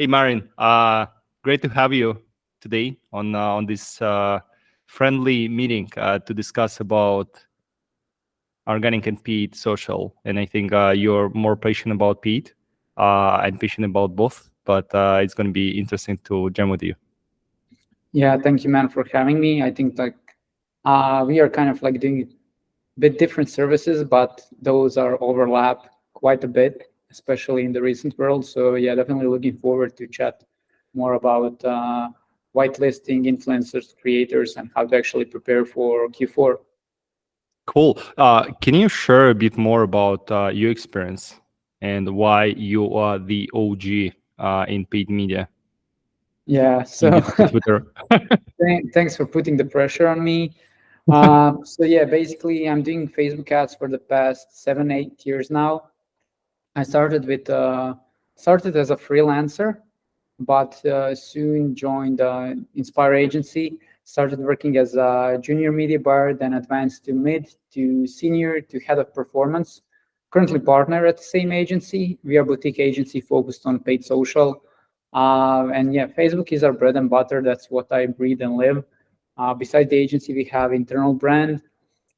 Hey, Marin. Great to have you today on this friendly meeting to discuss about organic and paid social. And I think you're more patient about paid. I'm patient about both, but it's going to be interesting to jam with you. Yeah, thank you, man, for having me. I think we are kind of like doing a bit different services, but those are overlap quite a bit, especially in the recent world. So yeah, definitely looking forward to chat more about whitelisting influencers, creators, and how to actually prepare for Q4. Cool. Can you share a bit more about your experience and why you are the OG in paid media Yeah, in so this Twitter? thanks for putting the pressure on me. So yeah, basically, I'm doing Facebook ads for the past 7, 8 years now. I started as a freelancer, but soon joined Inspire agency. Started working as a junior media buyer, then advanced to mid to senior to head of performance. Currently partner at the same agency. We are a boutique agency focused on paid social. And yeah, Facebook is our bread and butter. That's what I breathe and live. Besides the agency, we have internal brand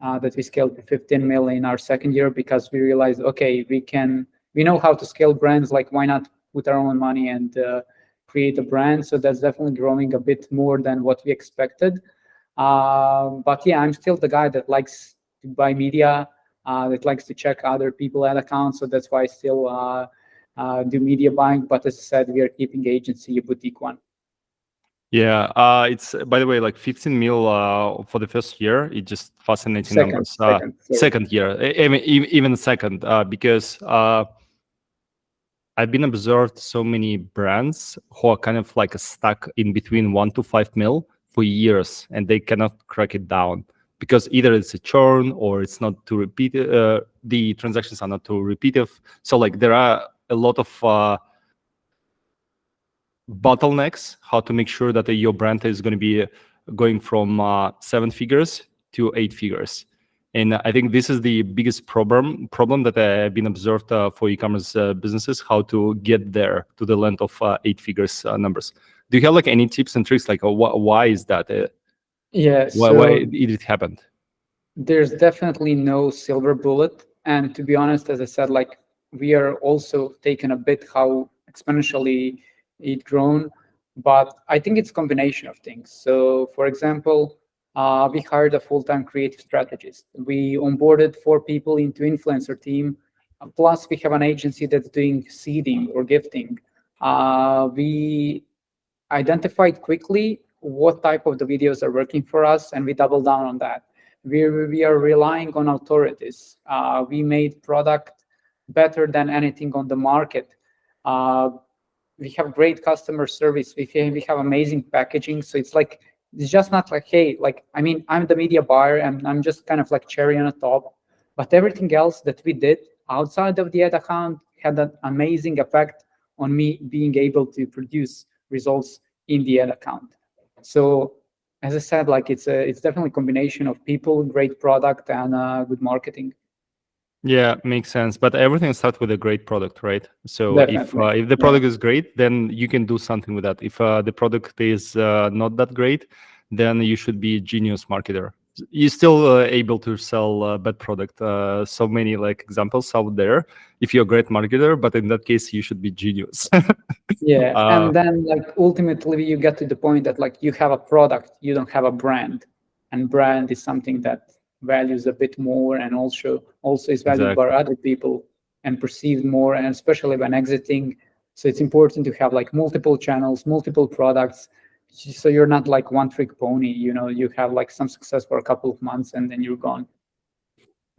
that we scaled to 15 million in our second year because we realized, okay, we know how to scale brands. Like, why not put our own money and create a brand? So that's definitely growing a bit more than what we expected. But yeah, I'm still the guy that likes to buy media, that likes to check other people ad accounts. So that's why I still do media buying. But as I said, we are keeping agency a boutique one. Yeah, it's by the way like 15 mil for the first year. It's just fascinating Second, numbers. second, sorry. Second year, even second, because I've been observed so many brands who are kind of like stuck in between 1 to 5 mil for years, and they cannot crack it down because either it's a churn or it's not too repeat. The transactions are not too repetitive. So like there are a lot of bottlenecks, how to make sure that your brand is going to be going from 7 figures to 8 figures. And I think this is the biggest problem that I've been observed for e-commerce businesses, how to get there to the length of 8 figures numbers. Do you have like any tips and tricks? Like why is that? Yeah, Why so it happened? there's definitely no silver bullet. And to be honest, as I said, like, we are also taken a bit how exponentially it grown. But I think it's a combination of things. So for example, we hired a full-time creative strategist. We onboarded 4 people into influencer team. Plus we have an agency that's doing seeding or gifting. We identified quickly what type of the videos are working for us, and we double down on that. We are relying on authorities. We made product better than anything on the market. Uh, we have great customer service. We have amazing packaging. So it's just not like, hey, like, I mean, I'm the media buyer and I'm just kind of like cherry on the top. But everything else that we did outside of the ad account had an amazing effect on me being able to produce results in the ad account. So as I said, like, it's definitely a combination of people, great product, and good marketing. Yeah, makes sense. But everything starts with a great product, right? So Definitely. if the Yeah. product is great, then you can do something with that. If the product is not that great, then you should be a genius marketer. You're still able to sell bad product. So many like examples out there. If you're a great marketer, but in that case, you should be genius. Yeah, uh, and then like ultimately you get to the point that like you have a product, you don't have a brand, and brand is something that values a bit more and also is valued by exactly. other people and perceived more, and especially when exiting. So it's important to have like multiple channels, multiple products, so you're not like one trick pony. You have like some success for a couple of months and then you're gone.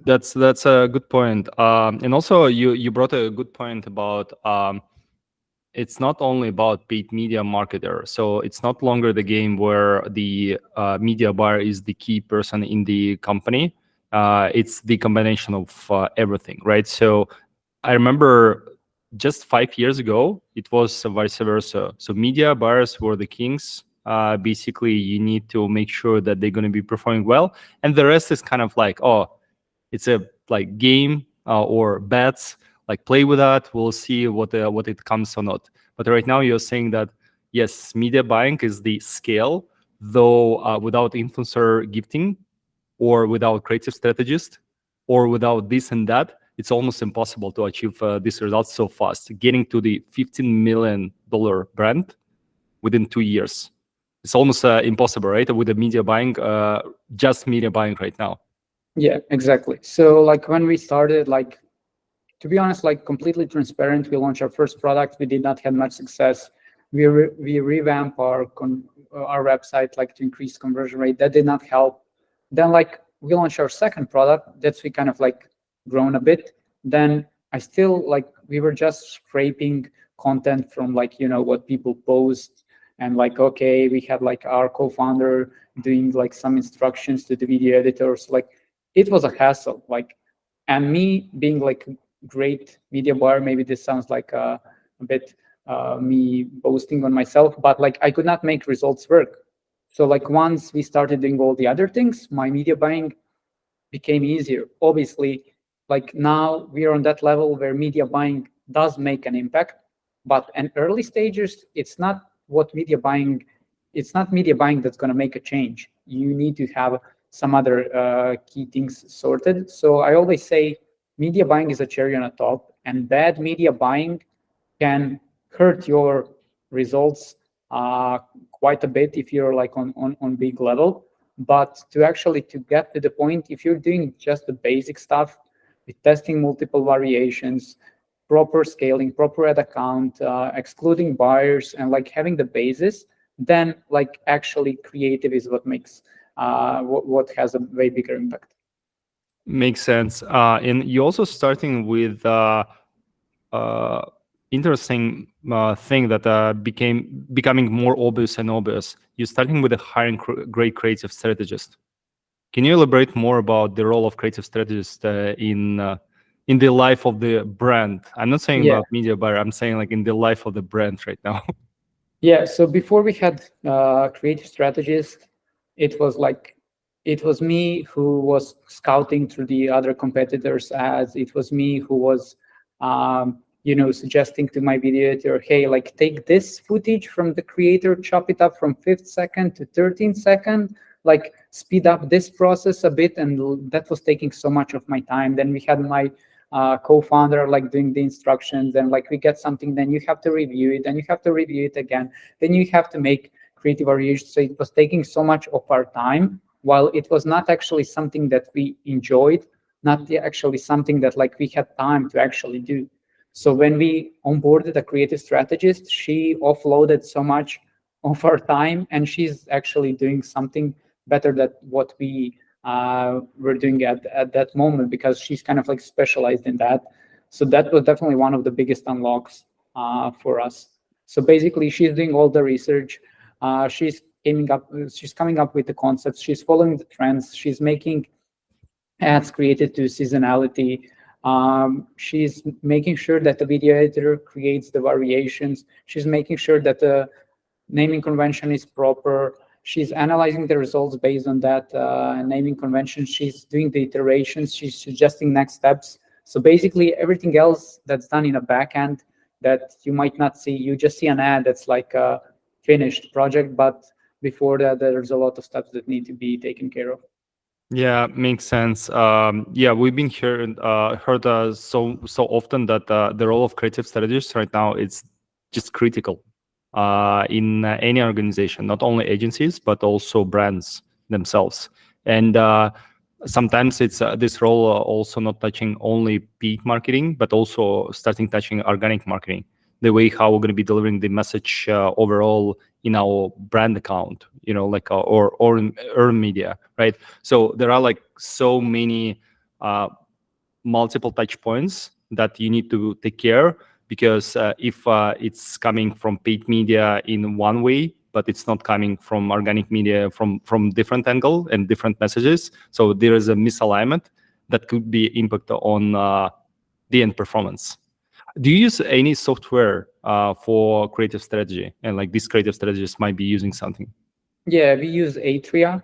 That's a good point. And also you brought a good point about it's not only about paid media marketer. So it's not longer the game where the media buyer is the key person in the company. It's the combination of everything, right? So I remember just 5 years ago, it was vice versa. So media buyers were the kings. Basically, you need to make sure that they're going to be performing well, and the rest is kind of like, oh, it's a like game or bets. Like play with that. We'll see what it comes or not. But right now you're saying that yes, media buying is the scale, though without influencer gifting or without creative strategist or without this and that, it's almost impossible to achieve these results so fast. Getting to the $15 million brand within 2 years, it's almost impossible, right? With the media buying, just media buying right now. Yeah, exactly. So like when we started, like to be honest, like completely transparent, we launched our first product. We did not have much success. We revamp our website like to increase conversion rate. That did not help. Then like we launched our second product. That's we kind of like grown a bit. Then I still like we were just scraping content from like what people post, and like okay, we had like our co-founder doing like some instructions to the video editors. Like it was a hassle. Like, and me being like great media buyer, maybe this sounds like a bit me boasting on myself, but like I could not make results work. So like once we started doing all the other things, my media buying became easier. Obviously, like now we are on that level where media buying does make an impact, but in early stages, it's not media buying that's going to make a change. You need to have some other key things sorted. So I always say media buying is a cherry on the top, and bad media buying can hurt your results quite a bit if you're like on big level. But to get to the point, if you're doing just the basic stuff with testing multiple variations, proper scaling, proper ad account, excluding buyers, and like having the basis, then like actually creative is what makes what has a way bigger impact. Makes sense. And you're also starting with interesting thing that becoming more obvious and obvious. You're starting with a hiring great creative strategist. Can you elaborate more about the role of creative strategist in the life of the brand? I'm not saying Yeah. about media buyer. I'm saying like in the life of the brand right now. Yeah, so before we had creative strategist, it was me who was scouting through the other competitors' ads. It was me who was, suggesting to my video editor, hey, like take this footage from the creator, chop it up from 5th second to 13th second, like speed up this process a bit, and that was taking so much of my time. Then we had my co-founder like doing the instructions, and like we get something, then you have to review it, then you have to review it again, then you have to make creative variations. So it was taking so much of our time, while it was not actually something that we enjoyed, not actually something that like we had time to actually do. So when we onboarded a creative strategist, she offloaded so much of our time, and she's actually doing something better than what we were doing at that moment, because she's kind of like specialized in that. So that was definitely one of the biggest unlocks for us. So basically, she's doing all the research. She's coming up with the concepts. She's following the trends. She's making ads created to seasonality. She's making sure that the video editor creates the variations. She's making sure that the naming convention is proper. She's analyzing the results based on that naming convention. She's doing the iterations. She's suggesting next steps. So basically, everything else that's done in a backend that you might not see, you just see an ad that's like a finished project, but before that, there's a lot of steps that need to be taken care of. Yeah, makes sense. Yeah, we've been heard so often that the role of creative strategists right now is just critical in any organization, not only agencies but also brands themselves. And sometimes it's this role also not touching only paid marketing, but also starting touching organic marketing, the way how we're going to be delivering the message overall in our brand account, like or in earned media, right? So there are like so many multiple touch points that you need to take care, because if it's coming from paid media in one way, but it's not coming from organic media from different angle and different messages, so there is a misalignment that could be impact on the end performance. Do you use any software for creative strategy, and like these creative strategists might be using something? Yeah, we use Atria.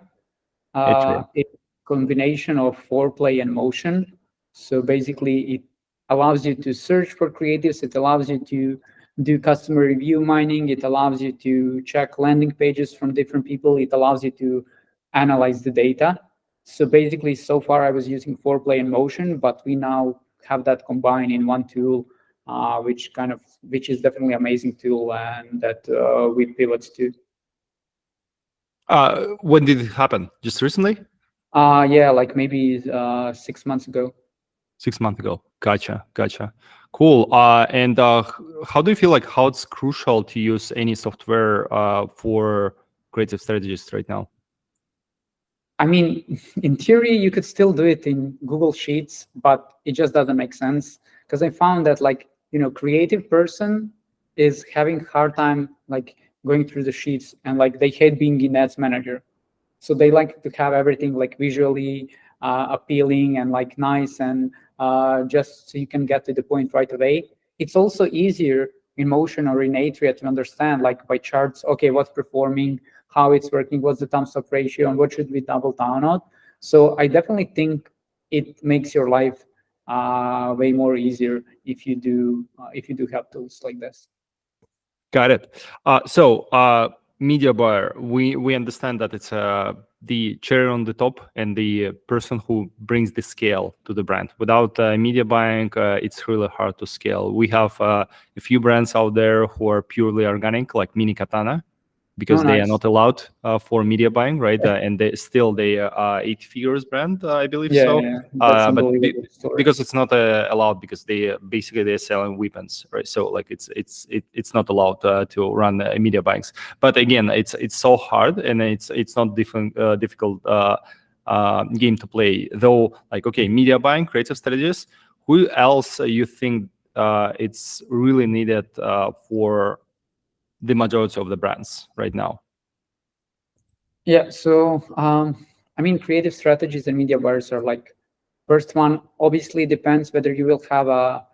Atria. It's a combination of foreplay and motion. So basically, it allows you to search for creatives. It allows you to do customer review mining. It allows you to check landing pages from different people. It allows you to analyze the data. So basically, so far I was using Foreplay and Motion, but we now have that combined in one tool, which is definitely amazing tool, and that we pivot to. When did it happen? Just recently? Yeah, like maybe 6 months ago. 6 months ago. Gotcha. Cool. And how do you feel like how it's crucial to use any software for creative strategists right now? I mean, in theory, you could still do it in Google Sheets, but it just doesn't make sense, because I found that, like, creative person is having hard time like going through the sheets, and like they hate being in Ads Manager. So they like to have everything like visually appealing and like nice, and just so you can get to the point right away. It's also easier in Motion or in Atria to understand, like by charts, okay, what's performing, how it's working, what's the thumbs up ratio, and what should we double down on. So I definitely think it makes your life way more easier if you do have tools like this. Got it. So media buyer, we understand that it's the cherry on the top and the person who brings the scale to the brand. Without media buying, it's really hard to scale. We have a few brands out there who are purely organic, like Mini Katana, because they are Nice. not allowed for media buying, right? And they are 8 figures brand, I believe Yeah, so. yeah, that's But unbelievable story. because it's not allowed, because they're selling weapons, right? So like it's not allowed to run media buyings. But again, it's so hard, and it's not difficult game to play. Though, like, okay, media buying, creative strategies. Who else you think it's really needed for the majority of the brands right now? Yeah, so I mean, creative strategies and media buyers are like, first one obviously depends whether you will have a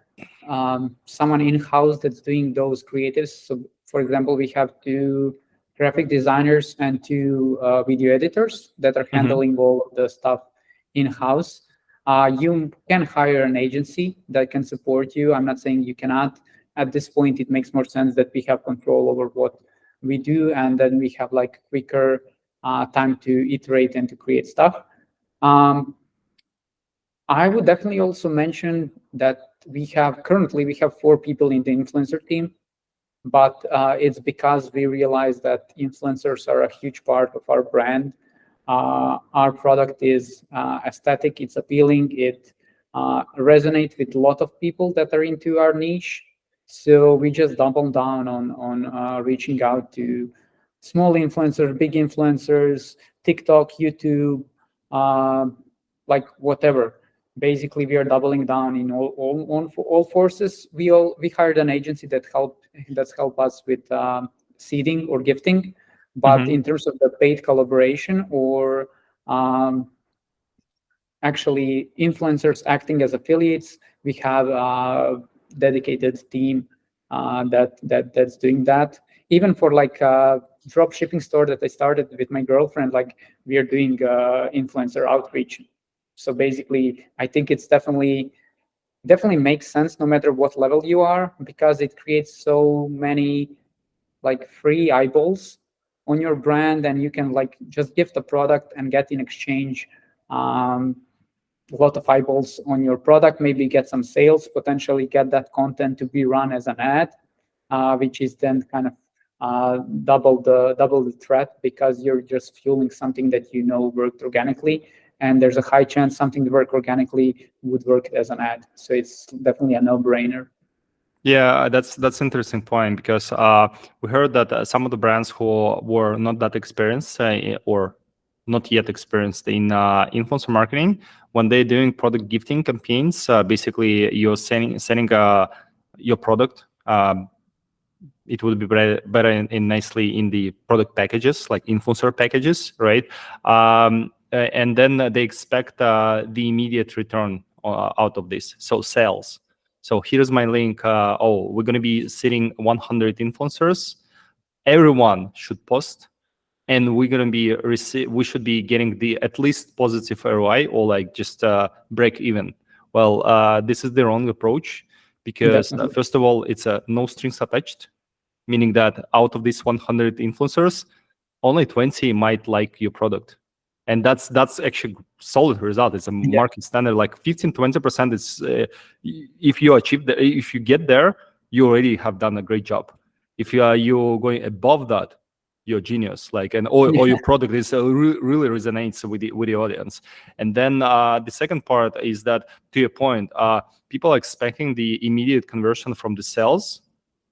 someone in-house that's doing those creatives. So for example, we have 2 graphic designers and 2 video editors that are handling all of the stuff in-house. You can hire an agency that can support you. I'm not saying you cannot. At this point, it makes more sense that we have control over what we do, and then we have like quicker time to iterate and to create stuff. I would definitely also mention that currently we have 4 people in the influencer team, but it's because we realize that influencers are a huge part of our brand. Our product is aesthetic, it's appealing, it resonates with a lot of people that are into our niche. So we just double down on reaching out to small influencers, big influencers, TikTok, YouTube, like whatever. Basically, we are doubling down in all forces. We hired an agency that's helped us with seeding or gifting, but in terms of the paid collaboration or actually influencers acting as affiliates, we have a dedicated team that's doing that. Even for like a drop shipping store that I started with my girlfriend, like we are doing influencer outreach. So basically, I think it's definitely makes sense no matter what level you are, because it creates so many like free eyeballs on your brand, and you can like just give the product and get in exchange a lot of eyeballs on your product, maybe get some sales, potentially get that content to be run as an ad, which is then kind of double the threat, because you're just fueling something that worked organically, and there's a high chance something that worked organically would work as an ad. So it's definitely a no-brainer. Yeah, that's interesting point, because we heard that some of the brands who were not that experienced or not yet experienced in influencer marketing, when they're doing product gifting campaigns, basically you're sending your product. It would be better and nicely in the product packages, like influencer packages, right? And then they expect the immediate return out of this, so sales. So here's my link. We're going to be sitting 100 influencers. Everyone should post, and we're going to be we should be getting the at least positive ROI, or like just break even. Well, this is the wrong approach, because Definitely. first of all, it's a no strings attached, meaning that out of these 100 influencers, only 20 might like your product. And that's actually solid result. It's a Yeah. market standard. Like 15-20% is if you achieve if you get there, you already have done a great job. If you're going above that, you're genius. Like, and or your product is really resonates with the audience. And then the second part is that, to your point, people are expecting the immediate conversion from the sales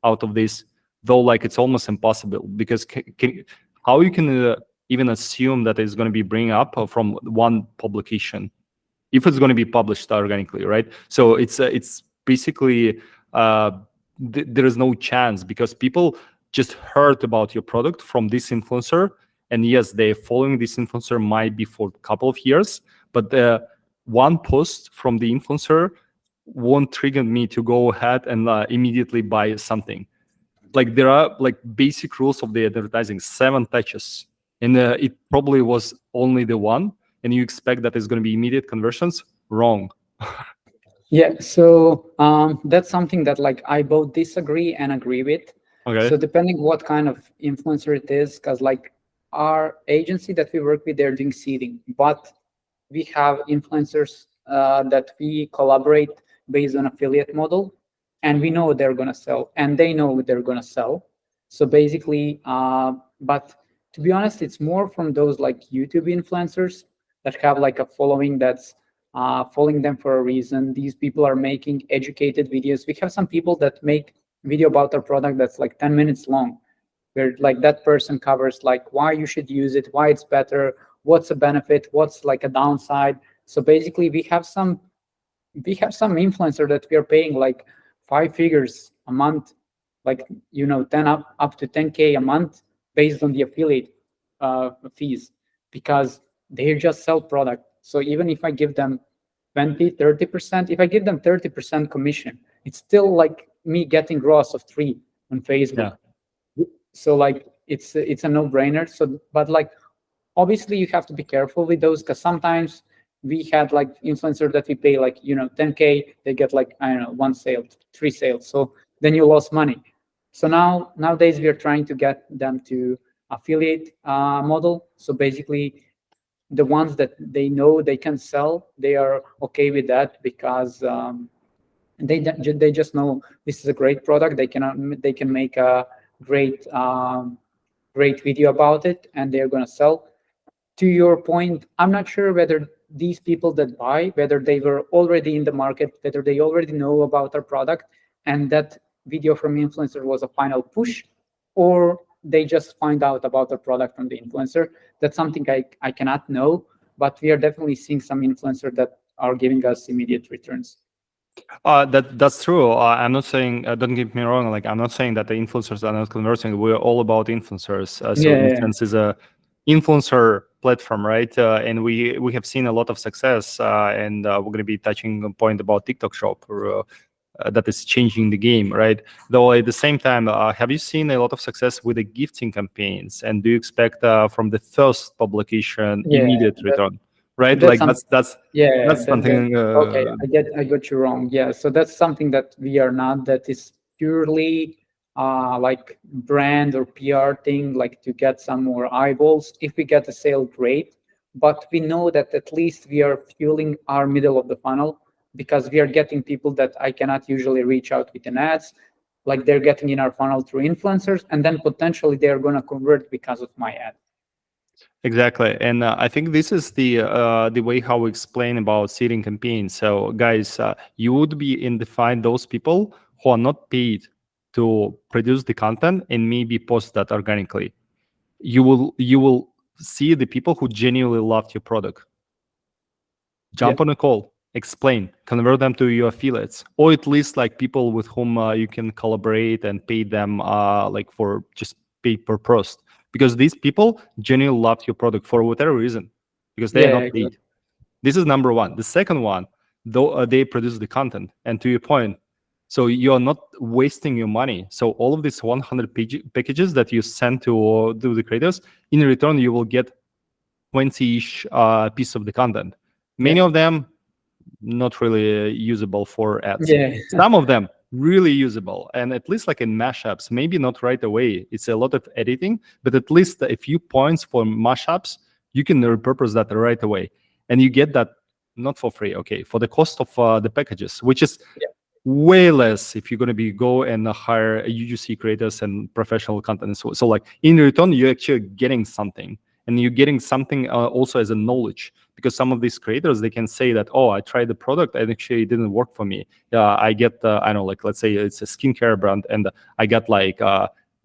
out of this, though like it's almost impossible, because how you can even assume that it's going to be bring up from one publication if it's going to be published organically, right? So it's basically there is no chance, because people just heard about your product from this influencer, and yes, they're following this influencer might be for a couple of years, but the one post from the influencer won't trigger me to go ahead and immediately buy something. Like, there are like basic rules of the advertising, 7 touches, and it probably was only the one, and you expect that it's going to be immediate conversions. Wrong. Yeah, so that's something that like I both disagree and agree with. Okay. So depending what kind of influencer it is, because like our agency that we work with, they're doing seeding, but we have influencers that we collaborate based on affiliate model, and we know they're gonna sell, and they know they're gonna sell. So basically, but to be honest, it's more from those like YouTube influencers that have like a following that's following them for a reason. These people are making educated videos. We have some people that make video about our product that's like 10 minutes long, where like that person covers like why you should use it, why it's better, what's a benefit, what's like a downside. So basically, we have some influencer that we are paying like 5 figures a month, like 10 up to 10K a month based on the affiliate fees, because they just sell product. So even if I give them 20-30%, if I give them 30% commission, it's still like me getting gross of 3 on Facebook. So like it's a no-brainer. So but like obviously you have to be careful with those, because sometimes we had like influencers that we pay like 10K, they get like, I don't know, 1 sale, 3 sales, so then you lost money. So nowadays we are trying to get them to affiliate model. So basically the ones that they know they can sell, they are okay with that, because they just know this is a great product. They can make a great video about it, and they're going to sell. To your point, I'm not sure whether these people that buy, whether they were already in the market, whether they already know about our product, and that video from influencer was a final push, or they just find out about the product from the influencer. That's something I cannot know, but we are definitely seeing some influencers that are giving us immediate returns. That's true. I'm not saying, don't get me wrong, like I'm not saying that the influencers are not conversing. We're all about influencers. So Yeah, Instance is a influencer platform, right? And we have seen a lot of success, and we're going to be touching a point about TikTok Shop, that is changing the game, right? Though at the same time, have you seen a lot of success with the gifting campaigns? And do you expect from the first publication yeah, immediate return? Right? that's Like something. that's Yeah, something. okay. I got you wrong. Yeah, so that's something that we are not. That is purely like brand or PR thing, like to get some more eyeballs. If we get a sale, great. But we know that at least we are fueling our middle of the funnel, because we are getting people that I cannot usually reach out with an ads. Like they're getting in our funnel through influencers, and then potentially they're going to convert because of my ad. Exactly, and I think this is the way how we explain about seeding campaigns. So, guys, you would be in find those people who are not paid to produce the content and maybe post that organically. You will see the people who genuinely loved your product. Yeah, Jump on a call, explain, convert them to your affiliates, or at least like people with whom you can collaborate and pay them like for just pay per post, because these people genuinely love your product for whatever reason, because they are yeah, not paid. exactly. This is number one. The second one, though, they produce the content, and to your point, so you are not wasting your money. So all of these 100 packages that you send to the creators, in return you will get 20-ish piece of the content. Yeah, Many of them not really usable for ads. yeah, Some of them really usable. And at least like in mashups, maybe not right away, it's a lot of editing, but at least a few points for mashups, you can repurpose that right away. And you get that not for free, okay, for the cost of the packages, which is way less if you're going to be go and hire UGC creators and professional content. So like in return, you're actually getting something, and you're getting something also as a knowledge, because some of these creators, they can say that, oh, I tried the product and actually it didn't work for me. I get, I don't know, like let's say it's a skincare brand and I got like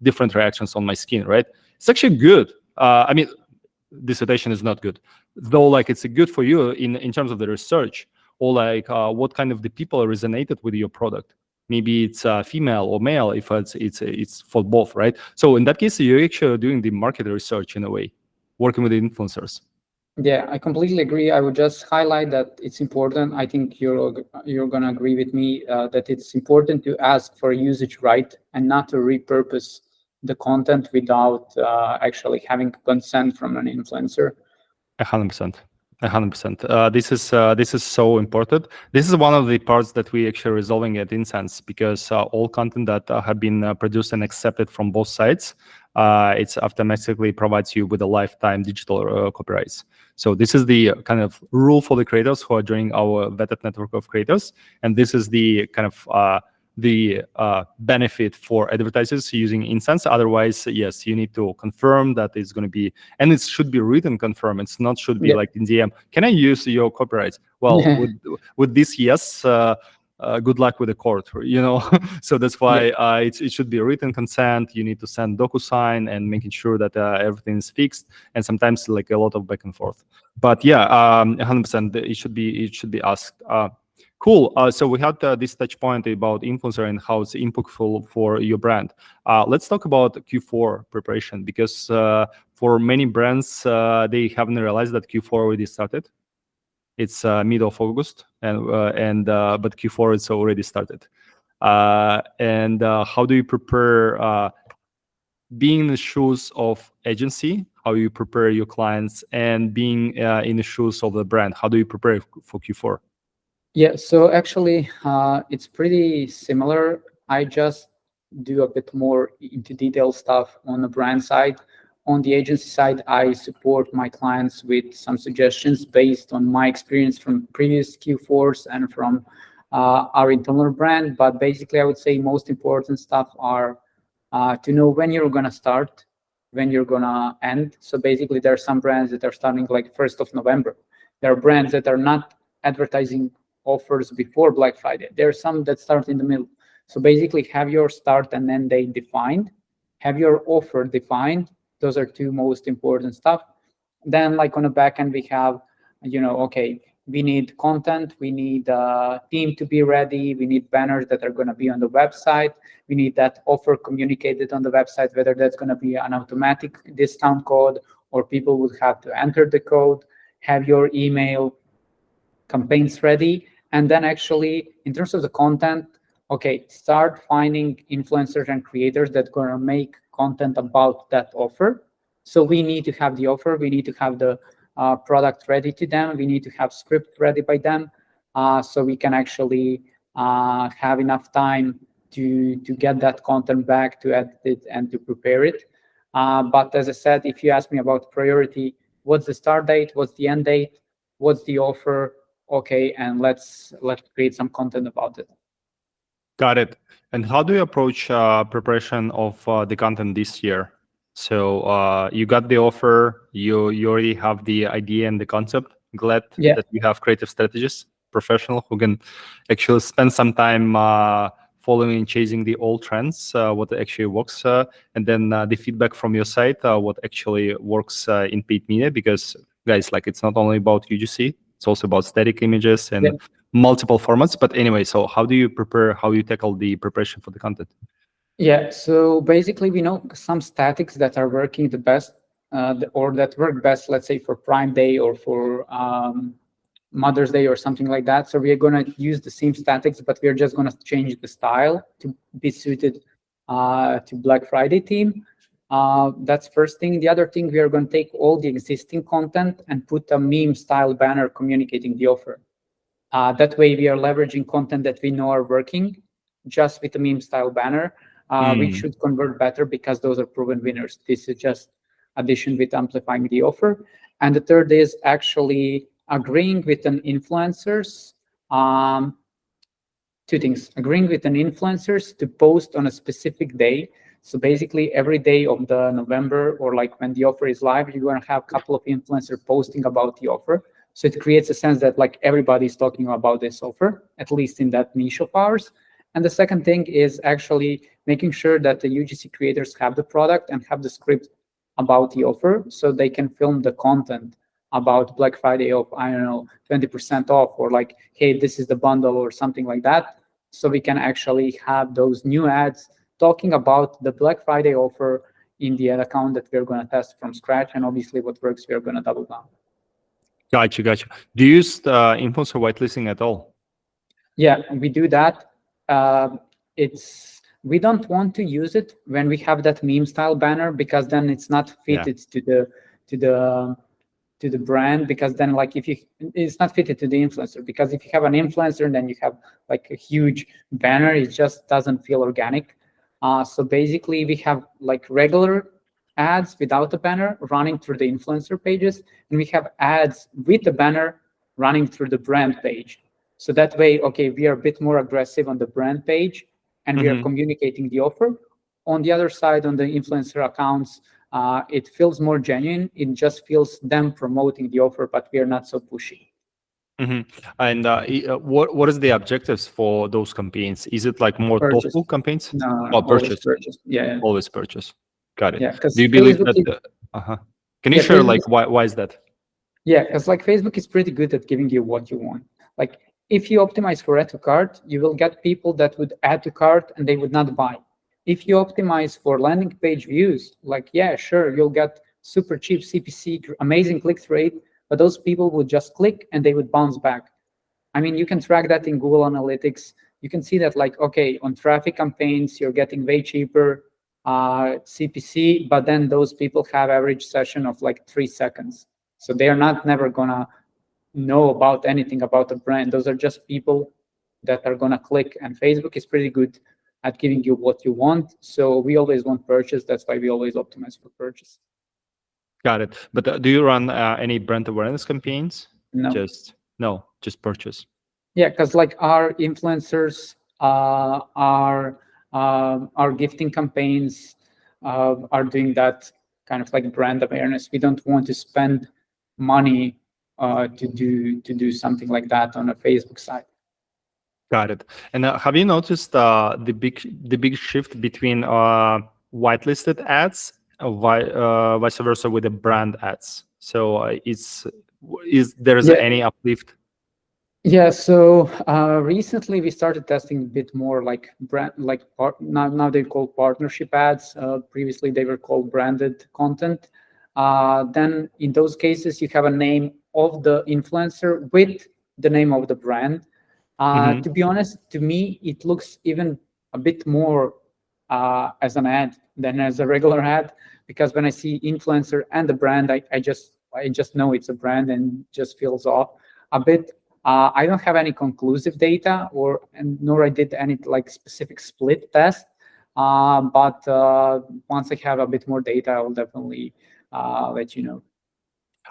different reactions on my skin, right? It's actually good. I mean, dissertation is not good, though. Like it's good for you in terms of the research, or like what kind of the people resonated with your product. Maybe it's female or male, if it's for both, right? So in that case, you're actually doing the market research in a way, working with the influencers. Yeah, I completely agree. I would just highlight that it's important. I think you're gonna agree with me that it's important to ask for usage right and not to repurpose the content without actually having consent from an influencer. 100%. 100%. This is so important. This is one of the parts that we actually resolving at Insense, because all content that have been produced and accepted from both sides, it's automatically provides you with a lifetime digital copyrights. So this is the kind of rule for the creators who are joining our vetted network of creators, and this is the kind of the benefit for advertisers using Insense. Otherwise, yes, you need to confirm that it's going to be, and it should be written confirm. It's not should be like in DM. Can I use your copyrights? Well, with this, yes. Good luck with the court, you know. So that's why it should be written consent. You need to send DocuSign and making sure that everything is fixed. And sometimes like a lot of back and forth. But yeah, 100%. It should be asked. Cool. So we had this touch point about influencer and how it's impactful for your brand. Let's talk about Q4 preparation, because for many brands, they haven't realized that Q4 already started. It's mid of August, but Q4 it's already started. And how do you prepare? Being in the shoes of agency, how you prepare your clients, and being in the shoes of the brand, how do you prepare for Q4? Yeah, so actually, it's pretty similar. I just do a bit more into detail stuff on the brand side. On the agency side, I support my clients with some suggestions based on my experience from previous Q4s and from our internal brand. But basically, I would say most important stuff are to know when you're going to start, when you're going to end. So basically, there are some brands that are starting like 1st of November. There are brands that are not advertising offers before Black Friday. There are some that start in the middle. So basically have your start and end date defined, have your offer defined. Those are two most important stuff. Then like on the back end, we have, okay, we need content, we need a team to be ready, we need banners that are going to be on the website, we need that offer communicated on the website, whether that's going to be an automatic discount code or people would have to enter the code, have your email campaigns ready. And then actually, in terms of the content, okay, start finding influencers and creators that are going to make content about that offer. So we need to have the offer. We need to have the product ready to them. We need to have script ready by them. So we can actually have enough time to get that content back, to edit it and to prepare it. But as I said, if you ask me about priority, what's the start date? What's the end date? What's the offer? Okay, and let's create some content about it. Got it. And how do you approach preparation of the content this year? So you got the offer, you already have the idea and the concept. Glad that you have creative strategists, professional who can actually spend some time following and chasing the old trends, what actually works, and then the feedback from your side, what actually works in paid media. Because guys, like it's not only about UGC, it's also about static images and multiple formats. But anyway, so how do you prepare, how you tackle the preparation for the content? Yeah, so basically we know some statics that are working the best or that work best, let's say for Prime Day or for Mother's Day or something like that. So we are going to use the same statics, but we're just going to change the style to be suited to Black Friday theme. That's first thing. The other thing, we are going to take all the existing content and put a meme style banner communicating the offer. That way we are leveraging content that we know are working just with a meme style banner, which should convert better because those are proven winners. This is just addition with amplifying the offer. And the third is actually agreeing with an influencers. Two things: agreeing with an influencers to post on a specific day. So basically every day of the November, or like when the offer is live, you're going to have a couple of influencers posting about the offer. So it creates a sense that like everybody's talking about this offer, at least in that niche of ours. And the second thing is actually making sure that the UGC creators have the product and have the script about the offer, so they can film the content about Black Friday of, I don't know, 20% off, or like, hey, this is the bundle or something like that. So we can actually have those new ads talking about the Black Friday offer in the ad account that we're going to test from scratch. And obviously what works, we're going to double down. Gotcha. Do you use influencer whitelisting at all? Yeah, we do that. We don't want to use it when we have that meme style banner, because then it's not fitted to the brand, because then like it's not fitted to the influencer, because if you have an influencer and then you have like a huge banner, it just doesn't feel organic. So basically we have like regular ads without a banner running through the influencer pages, and we have ads with the banner running through the brand page. So that way, okay, we are a bit more aggressive on the brand page, and we are communicating the offer. On the other side, on the influencer accounts, it feels more genuine. It just feels them promoting the offer, but we are not so pushy. And what is the objectives for those campaigns? Is it like more Purchase. thoughtful campaigns? No, purchase. Yeah. Always purchase. Got it. Yeah, because do you believe that? Can you share like why is that? Yeah, because like Facebook is pretty good at giving you what you want. Like if you optimize for add to cart, you will get people that would add to cart and they would not buy. If you optimize for landing page views, like, yeah, sure, you'll get super cheap CPC, amazing click-through rate, but those people would just click and they would bounce back. I mean, you can track that in Google Analytics. You can see that like, okay, on traffic campaigns, you're getting way cheaper CPC, but then those people have average session of like 3 seconds. So they are not never gonna know about anything about the brand. Those are just people that are gonna click, and Facebook is pretty good at giving you what you want. So we always want purchase. That's why we always optimize for purchase. Got it. But do you run any brand awareness campaigns? No. Just purchase. Yeah, because like our influencers, our gifting campaigns are doing that kind of like brand awareness. We don't want to spend money to do something like that on a Facebook site. Got it. And have you noticed the big shift between whitelisted ads, vice versa with the brand ads? So is there any uplift? Yeah, so recently we started testing a bit more like brand, like now they're called partnership ads. Previously they were called branded content. Then in those cases you have a name of the influencer with the name of the brand. To be honest, to me it looks even a bit more as an ad than as a regular ad, because when I see influencer and the brand, I just know it's a brand and just feels off a bit. I don't have any conclusive data, nor I did any like specific split test. But once I have a bit more data, I will definitely let you know.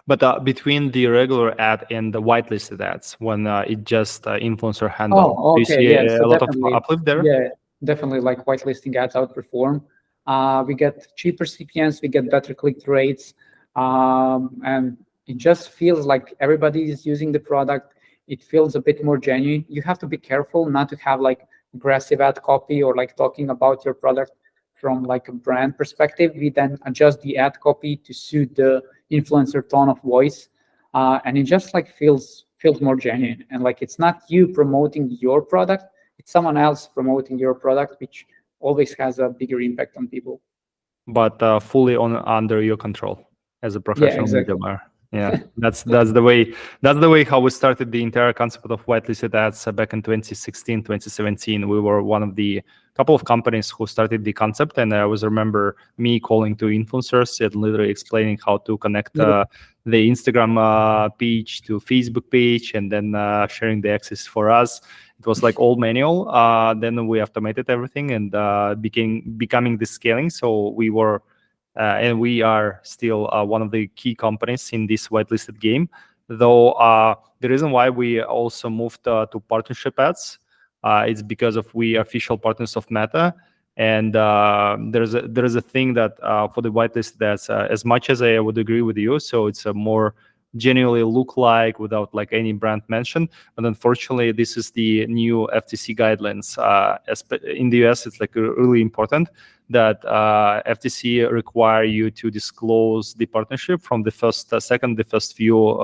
But between the regular ad and the whitelisted ads, when it just influencer handle, do you see a lot of uplift there? Yeah, definitely. Like whitelisting ads outperform. We get cheaper CPMs, we get better click-through rates, and it just feels like everybody is using the product. It feels a bit more genuine. You have to be careful not to have like aggressive ad copy or like talking about your product from like a brand perspective. We then adjust the ad copy to suit the influencer tone of voice, and it just like feels more genuine. And like it's not you promoting your product, it's someone else promoting your product, which always has a bigger impact on people. But fully under your control as a professional media buyer. Yeah, that's the way how we started the entire concept of whitelisted ads back in 2016, 2017. We were one of the couple of companies who started the concept, and I always remember me calling to influencers and literally explaining how to connect the Instagram page to Facebook page, and then sharing the access for us. it was like all manual. Then we automated everything and becoming the scaling. So we were and we are still one of the key companies in this whitelisted game. Though the reason why we also moved to partnership ads, it's because of we official partners of Meta. And there's a thing that for the whitelist that's as much as I would agree with you, so it's a more genuinely look like without like any brand mention. But unfortunately, this is the new FTC guidelines. In the US, it's like really important that FTC require you to disclose the partnership from the first second, the first view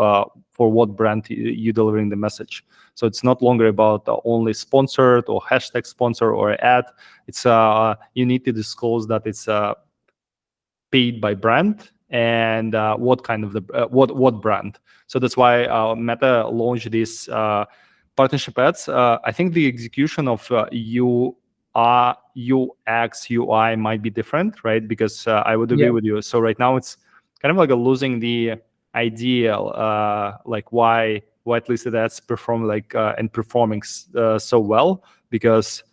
for what brand you delivering the message. So it's not longer about only sponsored or hashtag sponsor or ad. It's you need to disclose that it's paid by brand and what kind of the what brand. So that's why Meta launched this partnership ads. I think the execution of UX UI might be different, right? Because I would agree with you. So right now it's kind of like losing the idea, like why whitelisted ads perform like and performing so well, because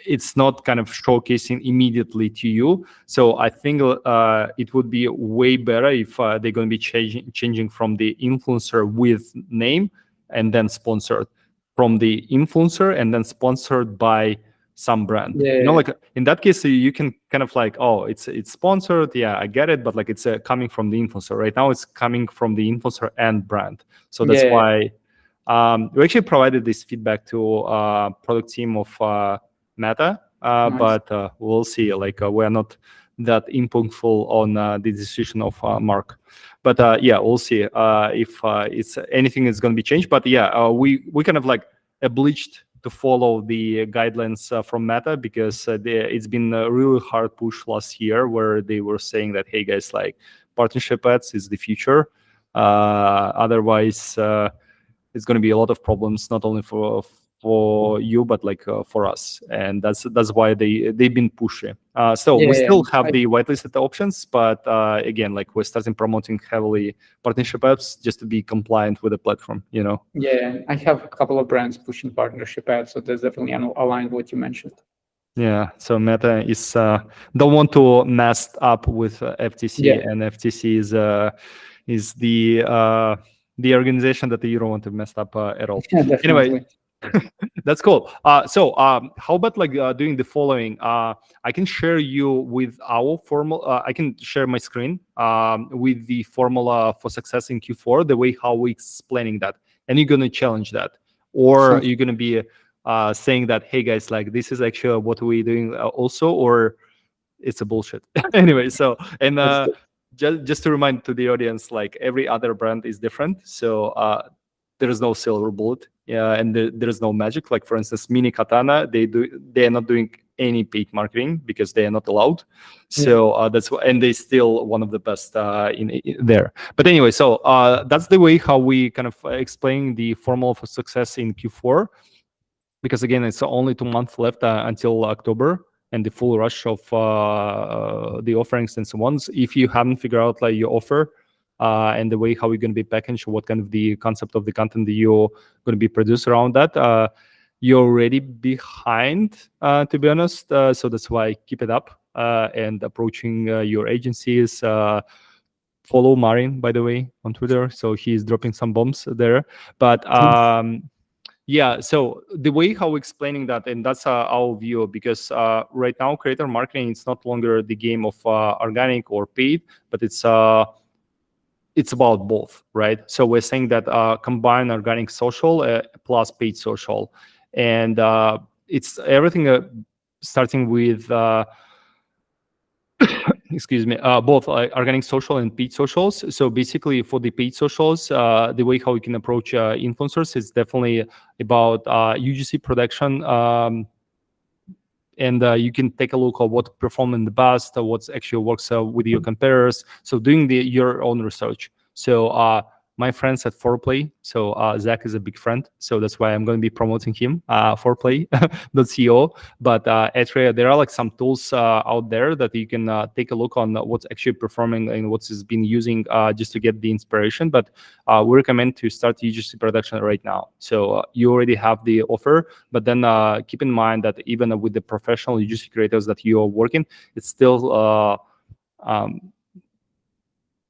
it's not kind of showcasing immediately to you. So I think it would be way better if they're going to be changing from the influencer with name and then sponsored, from the influencer and then sponsored by some brand. You know, like in that case, you can kind of like, oh, it's sponsored. Yeah, I get it. But like it's coming from the influencer. Right now, it's coming from the influencer and brand. So that's why we actually provided this feedback to product team of Meta, Nice. but we'll see. Like we're not that impactful on the decision of Mark. But yeah, we'll see if it's anything is going to be changed. But yeah, we kind of like obliged to follow the guidelines from Meta, because it's been a really hard push last year where they were saying that, hey guys, like partnership ads is the future. Otherwise, it's going to be a lot of problems, not only for you, but like for us. And that's why they've been pushing. So we still have the whitelisted options, but again, like we're starting promoting heavily partnership ads just to be compliant with the platform, you know? Yeah, I have a couple of brands pushing partnership ads, so that's definitely aligned with what you mentioned. Yeah, so Meta is don't want to mess up with FTC, and FTC is the organization that you don't want to mess up at all. Yeah, definitely. Anyway, that's cool. So how about like doing the following? I can share you with our formula. I can share my screen with the formula for success in Q4, the way how we explaining that, and you're gonna challenge that, or you're gonna be saying that, hey guys, like this is actually what we're doing also, or it's a bullshit. Anyway, so and just to remind to the audience, like every other brand is different. So there is no silver bullet, and there is no magic. Like for instance, Mini Katana, they are not doing any paid marketing because they are not allowed. So that's why, and they still one of the best in there. But anyway, so that's the way how we kind of explain the formula for success in Q4. Because again, it's only 2 months left until October and the full rush of the offerings and so on. So if you haven't figured out like your offer and the way how you're going to be packaged, what kind of the concept of the content that you're going to be produced around that, you're already behind, to be honest. So that's why keep it up and approaching your agencies. Follow Marin, by the way, on Twitter. So he's dropping some bombs there. But yeah, so the way how we're explaining that, and that's our view, because right now creator marketing is not longer the game of organic or paid, but it's about both, right? So we're saying that combine organic social plus paid social, and it's everything starting with excuse me, both organic social and paid socials. So basically for the paid socials, the way how we can approach influencers is definitely about UGC production. And you can take a look at what performed in the past, what actually works with your competitors. So doing your own research. So my friends at Foreplay. So Zach is a big friend, so that's why I'm going to be promoting him, Foreplay.co. But actually, there are like some tools out there that you can take a look on what's actually performing and what's been using just to get the inspiration. But we recommend to start UGC production right now. So you already have the offer, but then keep in mind that even with the professional UGC creators that you are working, it's still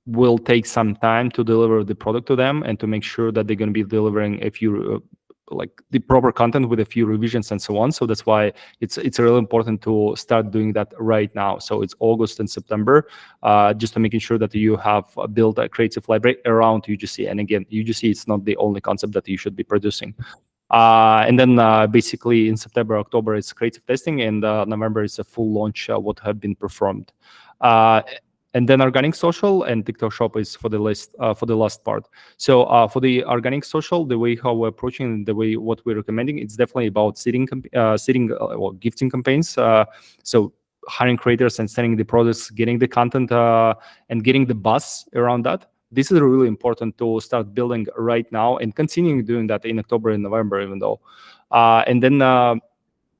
will take some time to deliver the product to them and to make sure that they're going to be delivering a few like the proper content with a few revisions and so on. So that's why it's really important to start doing that right now. So it's August and September, just to making sure that you have built a creative library around UGC. And again, UGC is not the only concept that you should be producing. And then basically in September, October is creative testing, and November is a full launch what have been performed. And then organic social and TikTok Shop is for the list for the last part. So for the organic social, the way how we're approaching, the way what we're recommending, it's definitely about seeding or gifting campaigns. So hiring creators and sending the products, getting the content, and getting the buzz around that. This is really important to start building right now and continuing doing that in October and November, even though. And then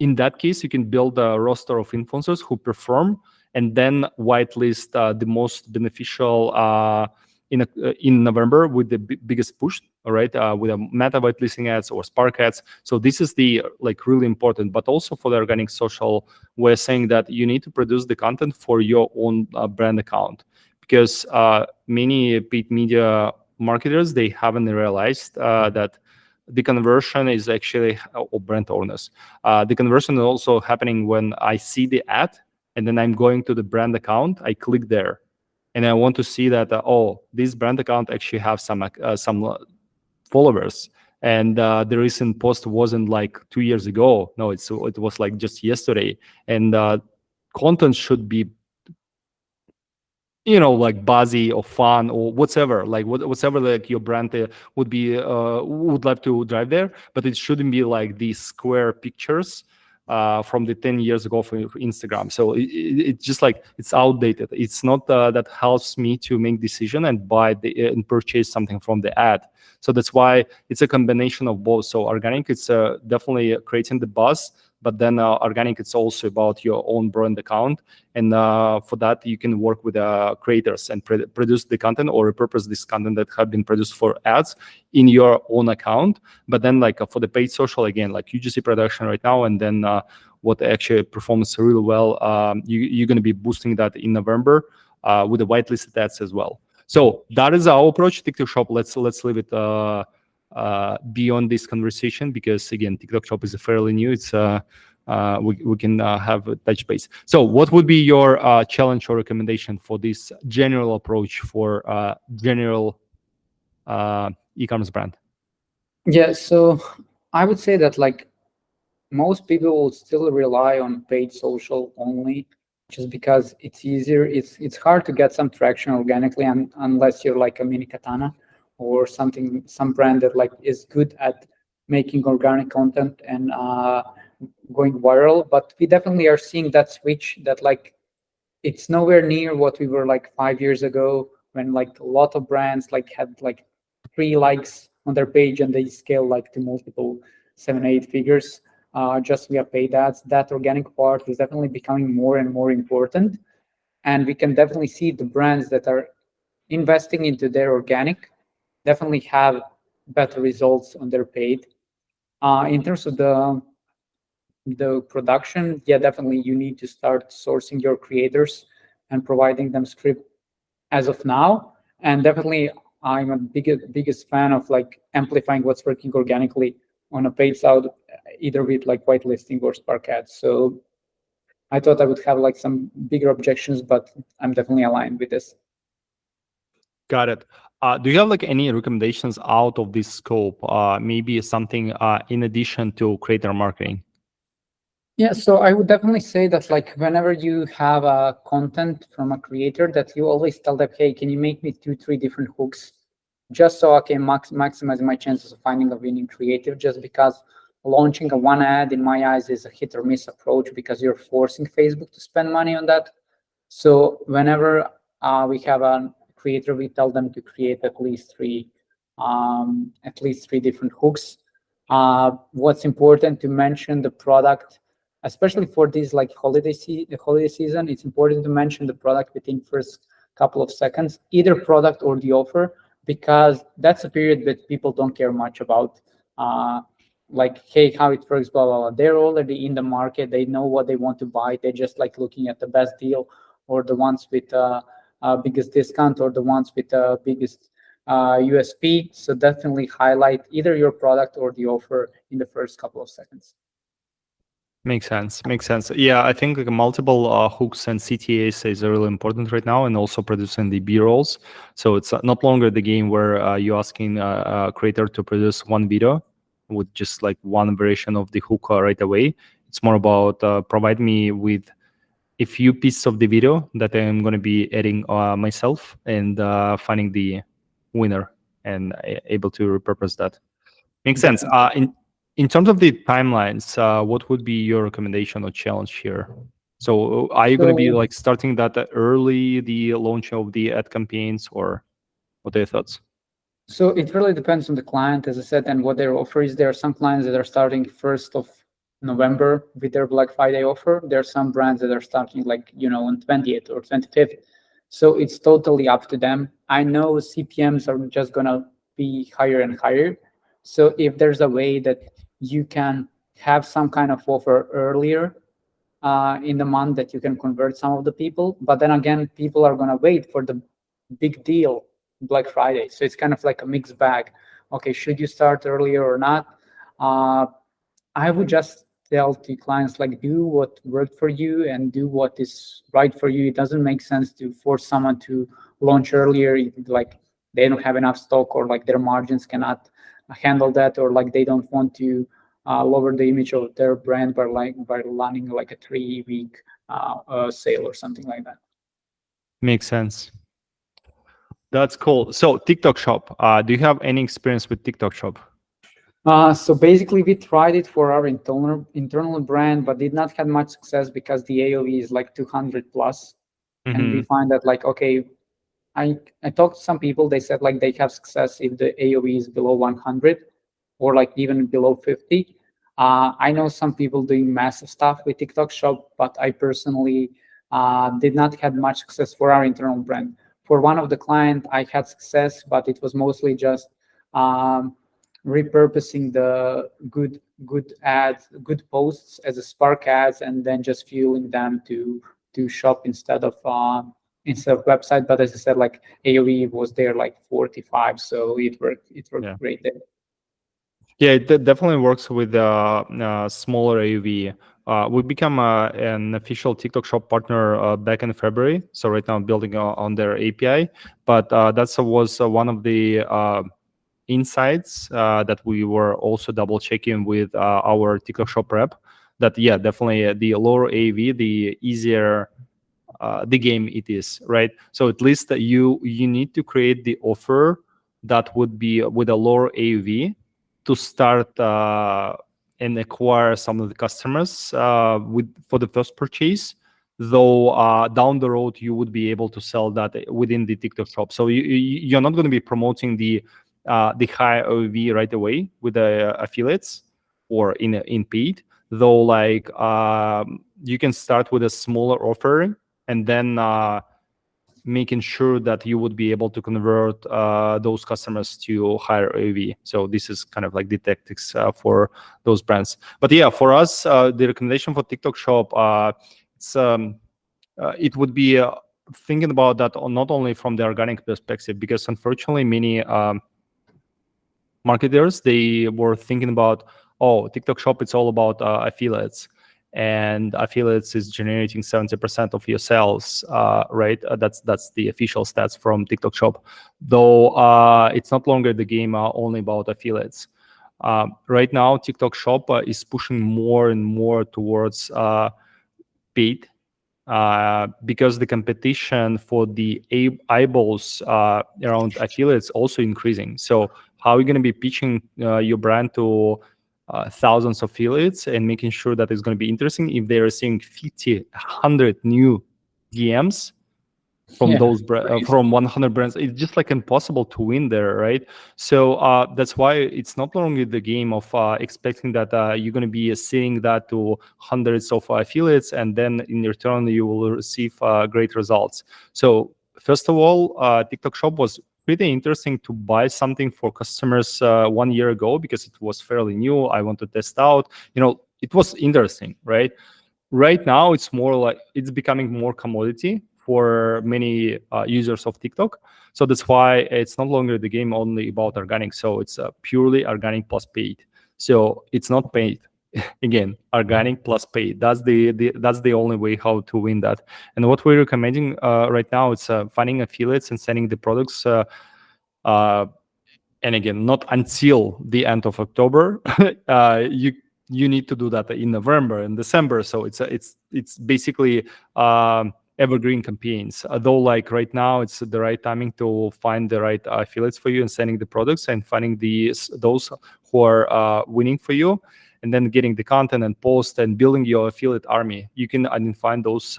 in that case, you can build a roster of influencers who perform, and then whitelist the most beneficial in November with the biggest push, all right, with a meta whitelisting ads or Spark ads. So this is the like really important, but also for the organic social, we're saying that you need to produce the content for your own brand account, because many paid media marketers, they haven't realized that the conversion is actually, or brand owners, the conversion is also happening when I see the ad and then I'm going to the brand account, I click there, and I want to see that, oh, this brand account actually have some followers, and the recent post wasn't like 2 years ago. No, it was like just yesterday, and content should be, like buzzy or fun or whatever, like whatever like your brand would be would love to drive there, but it shouldn't be like these square pictures from the 10 years ago for Instagram. So it's just like it's outdated. It's not that helps me to make decision and buy and purchase something from the ad. So that's why it's a combination of both. So organic, it's definitely creating the buzz, but then organic, it's also about your own brand account. And for that, you can work with creators and produce the content or repurpose this content that have been produced for ads in your own account. But then like for the paid social, again, like UGC production right now, and then what actually performs really well, you're going to be boosting that in November with the whitelisted ads as well. So that is our approach. TikTok Shop, let's leave it beyond this conversation, because again, TikTok Shop is fairly new. It's we can have a touch base. So what would be your challenge or recommendation for this general approach for general e-commerce brand? Yeah, so I would say that like most people will still rely on paid social only, just because it's easier. It's hard to get some traction organically, unless you're like a mini Katana or some brand that like is good at making organic content and going viral. But we definitely are seeing that switch, that like it's nowhere near what we were like 5 years ago, when like a lot of brands like had like 3 likes on their page and they scale like to multiple 7-8 figures just via paid ads. That organic part is definitely becoming more and more important, and we can definitely see the brands that are investing into their organic definitely have better results on their paid. In terms of the production, yeah, definitely you need to start sourcing your creators and providing them script as of now. And definitely I'm a biggest fan of like amplifying what's working organically on a paid side, either with like whitelisting or Spark ads. So I thought I would have like some bigger objections, but I'm definitely aligned with this. Got it. Do you have like any recommendations out of this scope? Maybe something in addition to creator marketing? Yeah, so I would definitely say that like whenever you have a content from a creator, that you always tell them, hey, can you make me 2-3 different hooks, just so I can maximize my chances of finding a winning creative. Just because launching a one ad, in my eyes, is a hit or miss approach, because you're forcing Facebook to spend money on that. So whenever we have a creator, we tell them to create at least 3 at least 3 different hooks. What's important to mention the product, especially for this like holiday season, it's important to mention the product within first couple of seconds, either product or the offer, because that's a period that people don't care much about. Like, hey, how it works, blah, blah, blah. They're already in the market. They know what they want to buy. They're just like looking at the best deal or the ones with biggest discount or the ones with the biggest USP. So definitely highlight either your product or the offer in the first couple of seconds. Makes sense. Makes sense. Yeah, I think like multiple hooks and CTAs is really important right now, and also producing the B-rolls. So it's not longer the game where you're asking a creator to produce one video with just like one version of the hook right away. It's more about provide me with a few pieces of the video that I'm going to be adding myself and finding the winner and able to repurpose that. Makes sense. In terms of the timelines, what would be your recommendation or challenge here? So are you going to be like starting that early, the launch of the ad campaigns, or what are your thoughts? So it really depends on the client, as I said, and what their offer is. There are some clients that are starting 1st of November with their Black Friday offer. There are some brands that are starting like, on 20th or 25th. So it's totally up to them. I know CPMs are just going to be higher and higher. So if there's a way that you can have some kind of offer earlier in the month that you can convert some of the people, but then again, people are going to wait for the big deal Black Friday. So it's kind of like a mixed bag. Okay, should you start earlier or not? I would just tell to clients, like, do what worked for you and do what is right for you. It doesn't make sense to force someone to launch earlier if like they don't have enough stock, or like their margins cannot handle that, or like they don't want to lower the image of their brand by running like a 3-week sale or something like that. Makes sense. That's cool. So TikTok Shop, do you have any experience with TikTok Shop? So basically, we tried it for our internal brand, but did not have much success because the AOV is like 200 plus, and we find that like, okay, I talked to some people. They said like they have success if the AOV is below 100 or like even below 50. I know some people doing massive stuff with TikTok Shop, but I personally did not have much success for our internal brand. For one of the client, I had success, but it was mostly just repurposing the good ads, good posts as a Spark ads, and then just fueling them to shop instead of website. But as I said, like AOV was there like 45, so it worked great there. Yeah, it definitely works with smaller AOV. We become an official TikTok Shop partner back in February. So right now I'm building on their API, but that was one of the insights that we were also double checking with our TikTok Shop rep. That yeah, definitely the lower AOV, the easier the game it is, right? So at least you need to create the offer that would be with a lower AOV to start and acquire some of the customers for the first purchase. Though down the road you would be able to sell that within the TikTok Shop. So you're not going to be promoting the high AOV right away with the affiliates or in paid. Though like you can start with a smaller offer and then making sure that you would be able to convert those customers to higher AOV. So this is kind of like the tactics for those brands. But yeah, for us, the recommendation for TikTok Shop, it would be thinking about that not only from the organic perspective, because unfortunately many marketers, they were thinking about, oh, TikTok Shop, it's all about affiliates. And affiliates is generating 70% of your sales, right? That's the official stats from TikTok Shop. Though it's not longer the game only about affiliates. Right now, TikTok Shop is pushing more and more towards paid because the competition for the eyeballs around affiliates also increasing. So how are you going to be pitching your brand to thousands of affiliates and making sure that it's going to be interesting if they're seeing 50, 100 new DMs? from Yeah, those crazy. from 100 brands. It's just like impossible to win there, right? So that's why it's not longer the game of expecting that you're going to be seeing that to hundreds of affiliates, and then in return you will receive great results. So first of all, TikTok Shop was pretty interesting to buy something for customers 1 year ago, because it was fairly new. I want to test out, it was interesting, right? Right now it's more like it's becoming more commodity for many users of TikTok. So that's why it's no longer the game only about organic. So it's purely organic plus paid. So it's not paid. Again, organic plus paid. That's the only way how to win that. And what we're recommending right now, it's finding affiliates and sending the products. And again, not until the end of October. You need to do that in November and December. So it's basically evergreen campaigns. Though, like right now, it's the right timing to find the right affiliates for you and sending the products and finding those who are winning for you, and then getting the content and post and building your affiliate army. You can identify those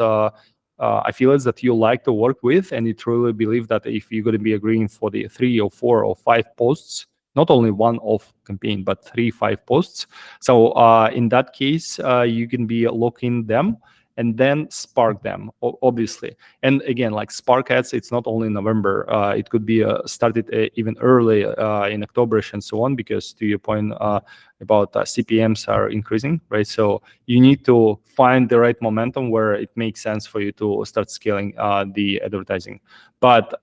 affiliates that you like to work with, and you truly believe that if you're going to be agreeing for the 3 or 4 or 5 posts, not only one off campaign, but 3, 5 posts. So in that case, you can be looking them and then spark them, obviously. And again, like Spark ads, it's not only in November. It could be started even early in October and so on, because to your point about CPMs are increasing, right? So you need to find the right momentum where it makes sense for you to start scaling the advertising. But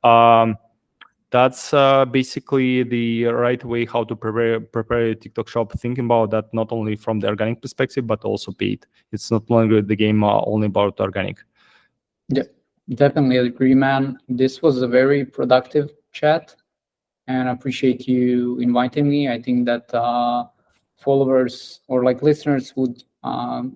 that's basically the right way how to prepare a TikTok shop, thinking about that not only from the organic perspective, but also paid. It's not longer the game only about organic. Yeah, definitely agree, man. This was a very productive chat, and I appreciate you inviting me. I think that followers or like listeners would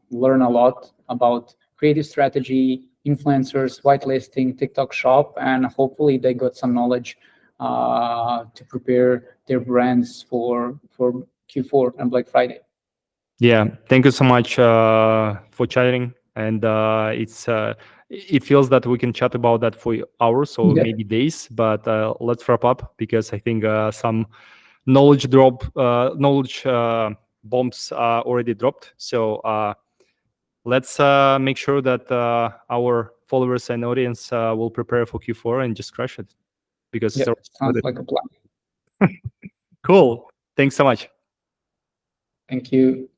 learn a lot about creative strategy, influencers, whitelisting, TikTok shop, and hopefully they got some knowledge to prepare their brands for Q4 and Black Friday. Yeah, thank you so much for chatting. And it feels that we can chat about that for hours or Yeah. maybe days. But let's wrap up, because I think some knowledge bombs already dropped. So let's make sure that our followers and audience will prepare for Q4 and just crush it, because Yeah, it's sounds like a plan. cool. Thanks so much. Thank you.